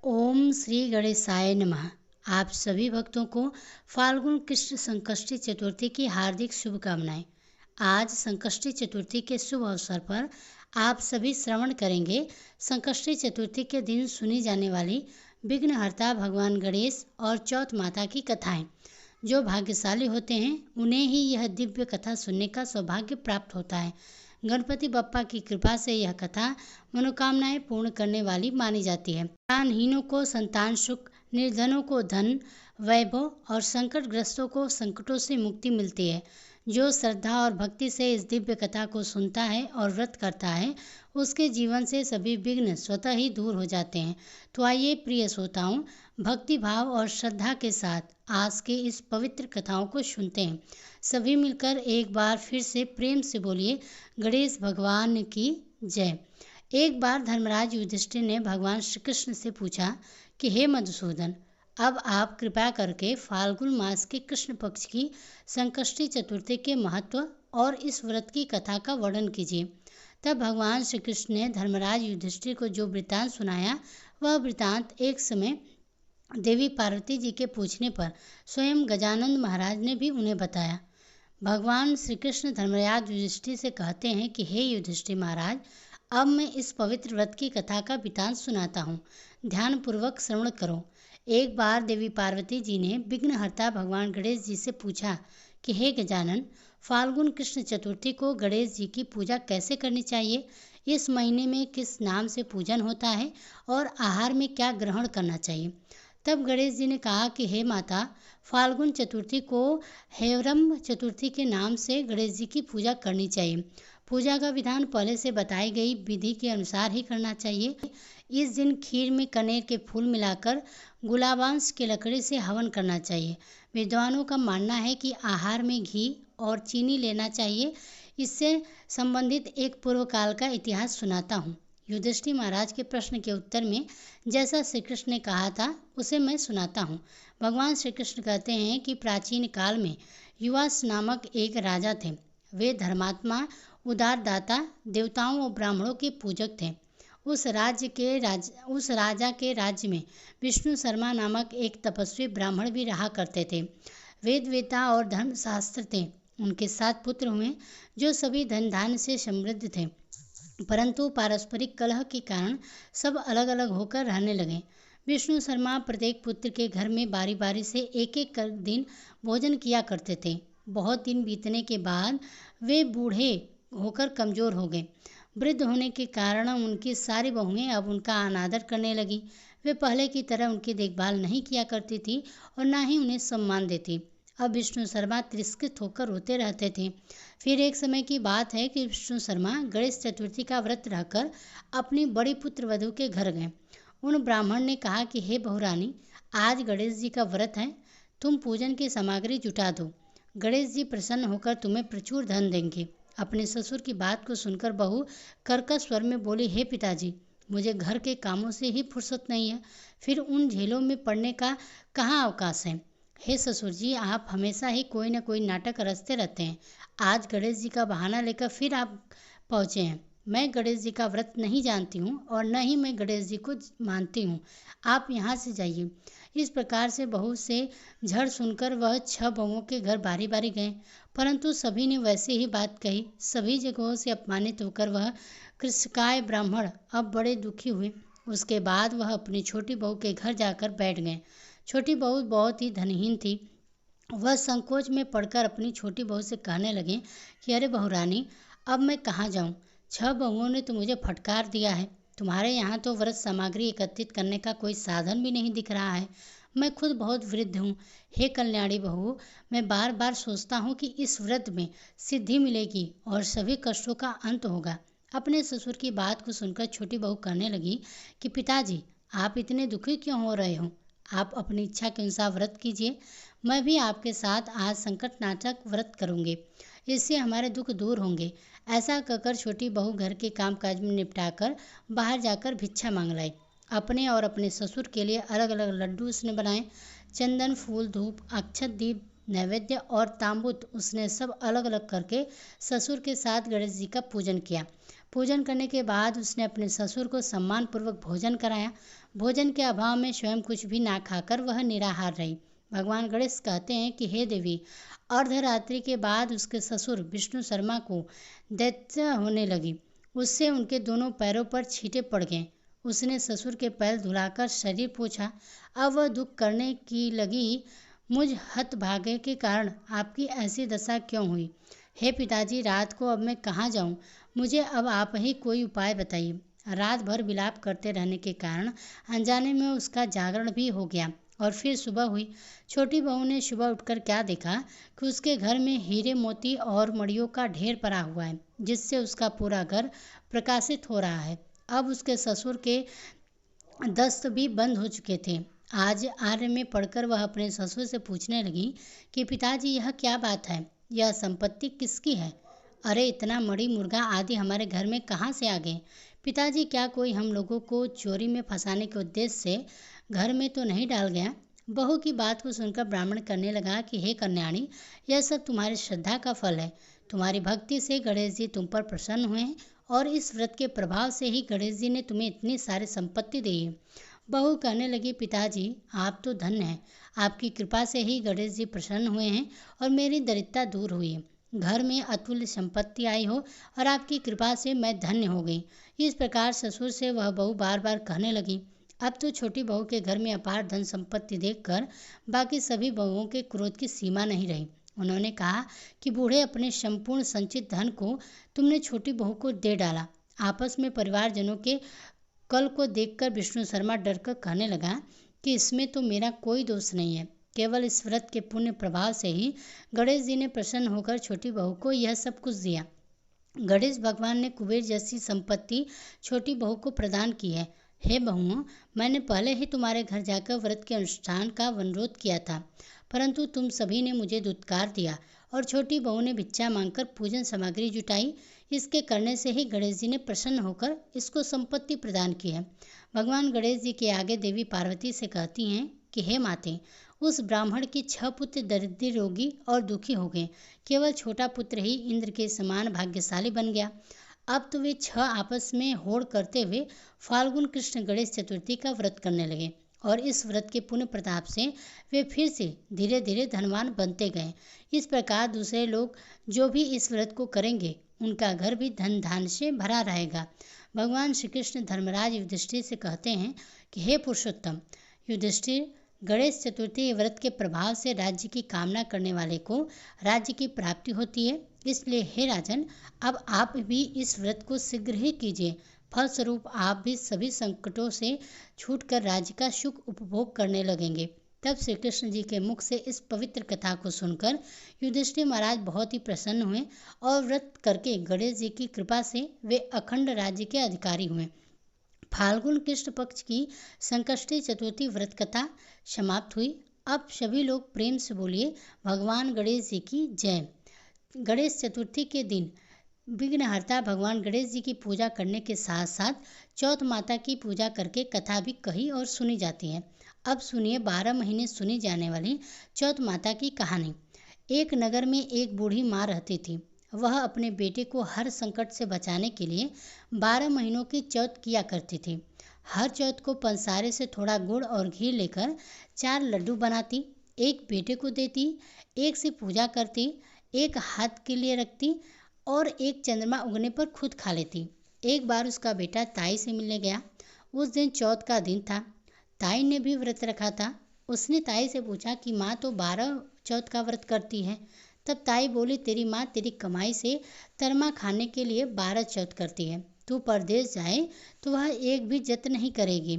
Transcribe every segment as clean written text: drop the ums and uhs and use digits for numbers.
ओम श्री गणेशाय नमः। आप सभी भक्तों को फाल्गुन कृष्ण संकष्टी चतुर्थी की हार्दिक शुभकामनाएं। आज संकष्टी चतुर्थी के शुभ अवसर पर आप सभी श्रवण करेंगे संकष्टी चतुर्थी के दिन सुनी जाने वाली विघ्नहर्ता भगवान गणेश और चौथ माता की कथाएं। जो भाग्यशाली होते हैं उन्हें ही यह दिव्य कथा सुनने का सौभाग्य प्राप्त होता है। गणपति बप्पा की कृपा से यह कथा मनोकामनाएं पूर्ण करने वाली मानी जाती है। संतानहीनों को संतान सुख, निर्धनों को धन वैभव और संकटग्रस्तों को संकटों से मुक्ति मिलती है। जो श्रद्धा और भक्ति से इस दिव्य कथा को सुनता है और व्रत करता है उसके जीवन से सभी विघ्न स्वतः ही दूर हो जाते हैं। तो आइए प्रिय श्रोताओं, भक्ति भाव और श्रद्धा के साथ आज के इस पवित्र कथाओं को सुनते हैं। सभी मिलकर एक बार फिर से प्रेम से बोलिए गणेश भगवान की जय। एक बार धर्मराज युधिष्ठिर ने भगवान श्री कृष्ण से पूछा कि हे मधुसूदन, अब आप कृपा करके फाल्गुन मास के कृष्ण पक्ष की संकष्टी चतुर्थी के महत्व और इस व्रत की कथा का वर्णन कीजिए। तब भगवान श्री कृष्ण ने धर्मराज युधिष्ठिर को जो वृतांत सुनाया वह वृतांत एक समय देवी पार्वती जी के पूछने पर स्वयं गजानन महाराज ने भी उन्हें बताया। भगवान श्री कृष्ण धर्मराज युधिष्ठिर से कहते हैं कि हे युधिष्ठिर महाराज, अब मैं इस पवित्र व्रत की कथा का वृतांत सुनाता हूँ, ध्यानपूर्वक श्रवण करो। एक बार देवी पार्वती जी ने विघ्नहर्ता भगवान गणेश जी से पूछा कि हे गजानन, फाल्गुन कृष्ण चतुर्थी को गणेश जी की पूजा कैसे करनी चाहिए, इस महीने में किस नाम से पूजन होता है और आहार में क्या ग्रहण करना चाहिए। तब गणेश जी ने कहा कि हे माता, फाल्गुन चतुर्थी को हेवरम चतुर्थी के नाम से गणेश जी की पूजा करनी चाहिए। पूजा का विधान पहले से बताई गई विधि के अनुसार ही करना चाहिए। इस दिन खीर में कनेर के फूल मिलाकर गुलाबांश की लकड़ी से हवन करना चाहिए। विद्वानों का मानना है कि आहार में घी और चीनी लेना चाहिए। इससे संबंधित एक पूर्व काल का इतिहास सुनाता हूँ। युधिष्ठिर महाराज के प्रश्न के उत्तर में जैसा श्री कृष्ण ने कहा था उसे मैं सुनाता हूँ। भगवान श्री कृष्ण कहते हैं कि प्राचीन काल में युवास नामक एक राजा थे। वे धर्मात्मा, उदार दाता, देवताओं और ब्राह्मणों के पूजक थे। उस राजा के राज्य में विष्णु शर्मा नामक एक तपस्वी ब्राह्मण भी रहा करते थे। वेदवेता और धर्मशास्त्र थे। उनके 7 पुत्र हुए जो सभी धन धान्य से समृद्ध थे, परंतु पारस्परिक कलह के कारण सब अलग अलग होकर रहने लगे। विष्णु शर्मा प्रत्येक पुत्र के घर में बारी बारी से एक एक दिन भोजन किया करते थे। बहुत दिन बीतने के बाद वे बूढ़े होकर कमज़ोर हो गए। वृद्ध होने के कारण उनकी सारी बहुएं अब उनका अनादर करने लगी। वे पहले की तरह उनकी देखभाल नहीं किया करती थी और ना ही उन्हें सम्मान देती। अब विष्णु शर्मा तिरस्कृत होकर रोते रहते थे। फिर एक समय की बात है कि विष्णु शर्मा गणेश चतुर्थी का व्रत रहकर अपनी बड़ी पुत्र वधू के घर गए। उन ब्राह्मण ने कहा कि हे बहुरानी, आज गणेश जी का व्रत है, तुम पूजन की सामग्री जुटा दो। गणेश जी प्रसन्न होकर तुम्हें प्रचुर धन देंगे। अपने ससुर की बात को सुनकर बहू कर्कश स्वर में बोली, हे पिताजी, मुझे घर के कामों से ही फुर्सत नहीं है, फिर उन झेलों में पड़ने का कहाँ अवकाश है। हे ससुर जी, आप हमेशा ही कोई न कोई नाटक रचते रहते हैं। आज गणेश जी का बहाना लेकर फिर आप पहुँचे हैं। मैं गणेश जी का व्रत नहीं जानती हूँ और न ही मैं गणेश जी को मानती हूँ। आप यहाँ से जाइए। इस प्रकार से बहू से झड़ सुनकर वह 6 बहुओं के घर बारी बारी गए, परंतु सभी ने वैसे ही बात कही। सभी जगहों से अपमानित होकर वह कृषकाय ब्राह्मण अब बड़े दुखी हुए। उसके बाद वह अपनी छोटी बहू के घर जाकर बैठ गए। छोटी बहू बहुत ही धनहीन थी। वह संकोच में पड़कर अपनी छोटी बहू से कहने लगे कि अरे बहुरानी, अब मैं कहाँ जाऊँ? 6 बहुओं ने तो मुझे फटकार दिया है। तुम्हारे यहाँ तो व्रत सामग्री एकत्रित करने का कोई साधन भी नहीं दिख रहा है। मैं खुद बहुत वृद्ध हूँ। हे कल्याणी बहू, मैं बार बार सोचता हूँ कि इस व्रत में सिद्धि मिलेगी और सभी कष्टों का अंत होगा। अपने ससुर की बात को सुनकर छोटी बहू कहने लगी कि पिताजी, आप इतने दुखी क्यों हो रहे हो? आप अपनी इच्छा के अनुसार व्रत कीजिए। मैं भी आपके साथ आज संकट नाटक व्रत करूँगी। इससे हमारे दुख दूर होंगे। ऐसा कहकर छोटी बहू घर के काम काज में निपटाकर बाहर जाकर भिक्षा मांग लाई। अपने और अपने ससुर के लिए अलग अलग लड्डू उसने बनाए। चंदन, फूल, धूप, अक्षत, दीप, नैवेद्य और तांबुत उसने सब अलग अलग करके ससुर के साथ गणेश जी का पूजन किया। पूजन करने के बाद उसने अपने ससुर को सम्मानपूर्वक भोजन कराया। भोजन के अभाव में स्वयं कुछ भी ना खाकर वह निराहार रही। भगवान गणेश कहते हैं कि हे देवी, अर्धरात्रि के बाद उसके ससुर विष्णु शर्मा को दैत्य होने लगी। उससे उनके दोनों पैरों पर छींटे पड़ गए। उसने ससुर के पैर धुलाकर शरीर पोंछा। अब वह दुख करने की लगी, मुझ हतभागे के कारण आपकी ऐसी दशा क्यों हुई? हे पिताजी, रात को अब मैं कहाँ जाऊँ? मुझे अब आप ही कोई उपाय बताइए। रात भर विलाप करते रहने के कारण अनजाने में उसका जागरण भी हो गया और फिर सुबह हुई। छोटी बहू ने सुबह उठकर क्या देखा कि उसके घर में हीरे मोती और मड़ियों का ढेर पड़ा हुआ है, जिससे उसका पूरा घर प्रकाशित हो रहा है। अब उसके ससुर के दस्त भी बंद हो चुके थे। आज आर्य में पढ़कर वह अपने ससुर से पूछने लगी कि पिताजी, यह क्या बात है? यह संपत्ति किसकी है? अरे, इतना मड़ी मुर्गा आदि हमारे घर में कहाँ से आ गए? पिताजी, क्या कोई हम लोगों को चोरी में फंसाने के उद्देश्य से घर में तो नहीं डाल गया? बहू की बात को सुनकर ब्राह्मण करने लगा कि हे कन्याणी, यह सब तुम्हारी श्रद्धा का फल है। तुम्हारी भक्ति से गणेश जी तुम पर प्रसन्न हुए हैं और इस व्रत के प्रभाव से ही गणेश जी ने तुम्हें इतनी सारी संपत्ति दी है। बहू कहने लगी, पिताजी, आप तो धन्य हैं। आपकी कृपा से ही गणेश जी प्रसन्न हुए हैं और मेरी दरिद्रता दूर हुई है। घर में अतुल्य संपत्ति आई हो और आपकी कृपा से मैं धन्य हो गई। इस प्रकार ससुर से वह बहू बार बार कहने लगी। अब तो छोटी बहू के घर में अपार धन संपत्ति देखकर बाकी सभी बहुओं के क्रोध की सीमा नहीं रही। उन्होंने कहा कि बूढ़े, अपने संपूर्ण संचित धन को तुमने छोटी बहू को दे डाला। आपस में परिवारजनों के कल को देखकर विष्णु शर्मा डरकर कहने लगा कि इसमें तो मेरा कोई दोष नहीं है। केवल इस व्रत के पुण्य प्रभाव से ही गणेश जी ने प्रसन्न होकर छोटी बहू को यह सब कुछ दिया। गणेश भगवान ने कुबेर जैसी संपत्ति छोटी बहू को प्रदान की है। हे बहुओं, मैंने पहले ही तुम्हारे घर जाकर व्रत के अनुष्ठान का अनुरोध किया था, परंतु तुम सभी ने मुझे दुत्कार दिया और छोटी बहू ने भिक्षा मांगकर पूजन सामग्री जुटाई। इसके करने से ही गणेश जी ने प्रसन्न होकर इसको संपत्ति प्रदान की है। भगवान गणेश जी के आगे देवी पार्वती से कहती हैं कि हे माते, उस ब्राह्मण के 6 पुत्र दरिद्र, रोगी और दुखी हो गए। केवल छोटा पुत्र ही इंद्र के समान भाग्यशाली बन गया। अब तो वे 6 आपस में होड़ करते हुए फाल्गुन कृष्ण गणेश चतुर्थी का व्रत करने लगे और इस व्रत के पुण्य प्रताप से वे फिर से धीरे धीरे धनवान बनते गए। इस प्रकार दूसरे लोग जो भी इस व्रत को करेंगे, उनका घर भी धन धान्य से भरा रहेगा। भगवान श्री कृष्ण धर्मराज युधिष्ठिर से कहते हैं कि हे पुरुषोत्तम युधिष्ठिर, गणेश चतुर्थी व्रत के प्रभाव से राज्य की कामना करने वाले को राज्य की प्राप्ति होती है। इसलिए हे राजन, अब आप भी इस व्रत को शीघ्र ही कीजिए। फलस्वरूप आप भी सभी संकटों से छूटकर राज्य का सुख उपभोग करने लगेंगे। तब श्री कृष्ण जी के मुख से इस पवित्र कथा को सुनकर युधिष्ठिर महाराज बहुत ही प्रसन्न हुए और व्रत करके गणेश जी की कृपा से वे अखंड राज्य के अधिकारी हुए। फाल्गुन कृष्ण पक्ष की संकष्टी चतुर्थी व्रत कथा समाप्त हुई। अब सभी लोग प्रेम से बोलिए, भगवान गणेश जी की जय। गणेश चतुर्थी के दिन विघ्नहर्ता भगवान गणेश जी की पूजा करने के साथ साथ चौथ माता की पूजा करके कथा भी कही और सुनी जाती है। अब सुनिए 12 महीने सुनी जाने वाली चौथ माता की कहानी। एक नगर में एक बूढ़ी माँ रहती थी। वह अपने बेटे को हर संकट से बचाने के लिए 12 महीनों की चौथ किया करती थी। हर चौथ को पंसारे से थोड़ा गुड़ और घी लेकर 4 लड्डू बनाती, एक बेटे को देती, एक से पूजा करती, एक हाथ के लिए रखती और एक चंद्रमा उगने पर खुद खा लेती। एक बार उसका बेटा ताई से मिलने गया। उस दिन चौथ का दिन था। ताई ने भी व्रत रखा था। उसने ताई से पूछा कि माँ तो 12 चौथ का व्रत करती है। तब ताई बोली, तेरी माँ तेरी कमाई से तरमा खाने के लिए 12 चौथ करती है। तू परदेश जाए तो वह एक भी जत्न नहीं करेगी।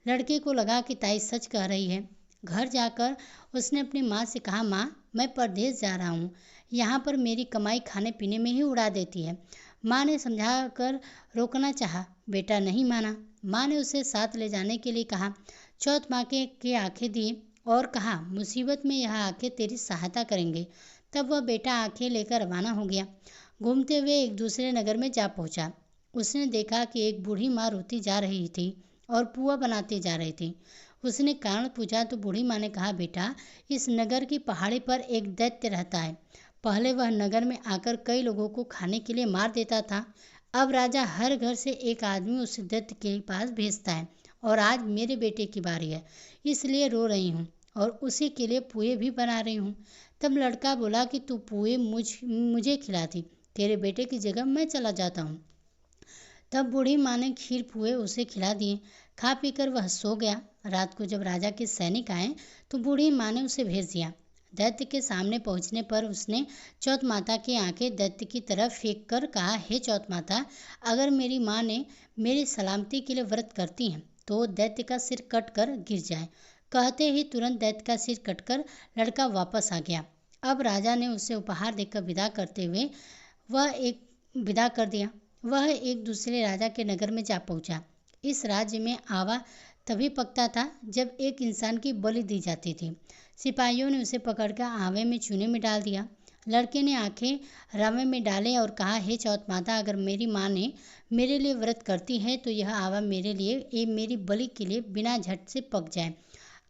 लड़के को लगा कि ताई सच कह रही है। घर जाकर उसने अपनी माँ से कहा, माँ, मैं परदेश जा रहा हूँ, यहाँ पर मेरी कमाई खाने पीने में ही उड़ा देती है। माँ ने समझा कर रोकना चाहा, बेटा नहीं माना। माँ ने उसे साथ ले जाने के लिए कहा। चौथ माँ के आंखें दी और कहा, मुसीबत में यह आंखें तेरी सहायता करेंगे। तब वह बेटा आंखें लेकर रवाना हो गया। घूमते हुए एक दूसरे नगर में जा पहुँचा। उसने देखा कि एक बूढ़ी माँ रोती जा रही थी और पुआ बनाती जा रही थी। उसने कारण पूछा तो बूढ़ी माँ ने कहा, बेटा, इस नगर की पहाड़ी पर एक दैत्य रहता है। पहले वह नगर में आकर कई लोगों को खाने के लिए मार देता था। अब राजा हर घर से एक आदमी उस दैत्य के पास भेजता है और आज मेरे बेटे की बारी है, इसलिए रो रही हूँ और उसी के लिए पुए भी बना रही हूँ। तब लड़का बोला कि तू पुए मुझे खिलाती, तेरे बेटे की जगह मैं चला जाता हूँ। तब बूढ़ी माँ ने खीर पुए उसे खिला दिए। खा पीकर वह सो गया। रात को जब राजा के सैनिक आए तो बूढ़ी माँ ने उसे भेज दिया। दैत्य के सामने पहुंचने पर उसने चौथ माता की आंखें दैत्य की तरफ फेंक कर कहा, हे चौथ माता, अगर मेरी माँ ने मेरी सलामती के लिए व्रत करती हैं तो दैत्य का सिर कट कर गिर जाए। कहते ही तुरंत दैत्य का सिर कटकर लड़का वापस आ गया। अब राजा ने उसे उपहार देकर विदा कर दिया। वह एक दूसरे राजा के नगर में जा पहुंचा। इस राज्य में आवा तभी पकता था जब एक इंसान की बलि दी जाती थी। सिपाहियों ने उसे पकड़कर आवे में चूने में डाल दिया। लड़के ने आंखें रावे में डाले और कहा, हे चौथ माता, अगर मेरी माँ ने मेरे लिए व्रत करती है तो यह आवा मेरी बलि के लिए बिना झट से पक जाए।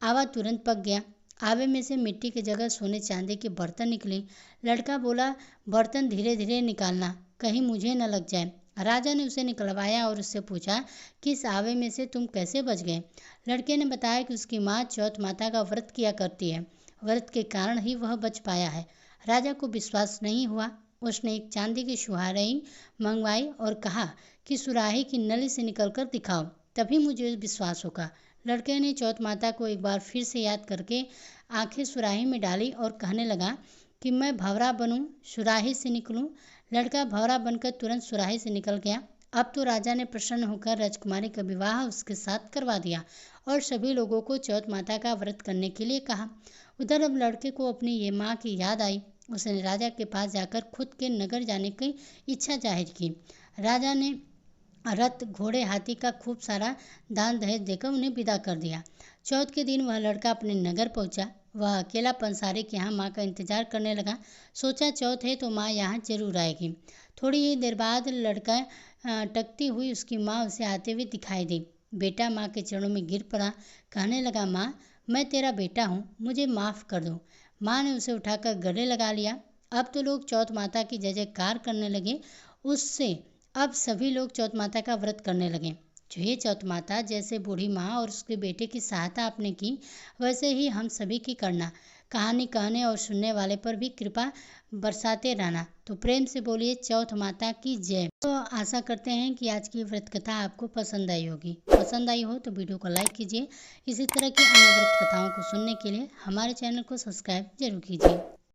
आवा तुरंत पक गया। आवे में से मिट्टी की जगह सोने चांदी के बर्तन निकले। लड़का बोला, बर्तन धीरे धीरे निकालना, कहीं मुझे न लग जाए। राजा ने उसे निकलवाया और उससे पूछा कि इस आवे में से तुम कैसे बच गए। लड़के ने बताया कि उसकी माँ चौथ माता का व्रत किया करती है, व्रत के कारण ही वह बच पाया है। राजा को विश्वास नहीं हुआ। उसने एक चांदी की सुराही मंगवाई और कहा कि सुराही की नली से निकलकर दिखाओ, तभी मुझे विश्वास होगा। लड़के ने चौथ माता को एक बार फिर से याद करके आंखें सुराही में डाली और कहने लगा कि मैं भंवरा बनूं, सुराही से निकलूं। लड़का भंवरा बनकर तुरंत सुराही से निकल गया। अब तो राजा ने प्रसन्न होकर राजकुमारी का विवाह उसके साथ करवा दिया और सभी लोगों को चौथ माता का व्रत करने के लिए कहा। उधर अब लड़के को अपनी ये माँ की याद आई। उसने राजा के पास जाकर खुद के नगर जाने की इच्छा जाहिर की। राजा ने रथ, घोड़े, हाथी का खूब सारा दान दहेज देकर उन्हें विदा कर दिया। चौथ के दिन वह लड़का अपने नगर पहुंचा। वह अकेला पंसारे के यहाँ माँ का इंतजार करने लगा। सोचा चौथ है तो माँ यहाँ जरूर आएगी। थोड़ी ही देर बाद लड़का टकती हुई उसकी माँ उसे आते हुए दिखाई दी। बेटा माँ के चरणों में गिर पड़ा, कहने लगा, माँ, मैं तेरा बेटा हूँ, मुझे माफ़ कर दो। माँ ने उसे उठाकर गले लगा लिया। अब तो लोग चौथ माता की जय जयकार करने लगे। उससे अब सभी लोग चौथ माता का व्रत करने लगे। जो ये चौथ माता, जैसे बूढ़ी माँ और उसके बेटे की सहायता आपने की, वैसे ही हम सभी की करना। कहानी कहने और सुनने वाले पर भी कृपा बरसाते रहना। तो प्रेम से बोलिए चौथ माता की जय। तो आशा करते हैं कि आज की व्रत कथा आपको पसंद आई होगी। पसंद आई हो तो वीडियो को लाइक कीजिए। इसी तरह की अन्य व्रत कथाओं को सुनने के लिए हमारे चैनल को सब्सक्राइब जरूर कीजिए।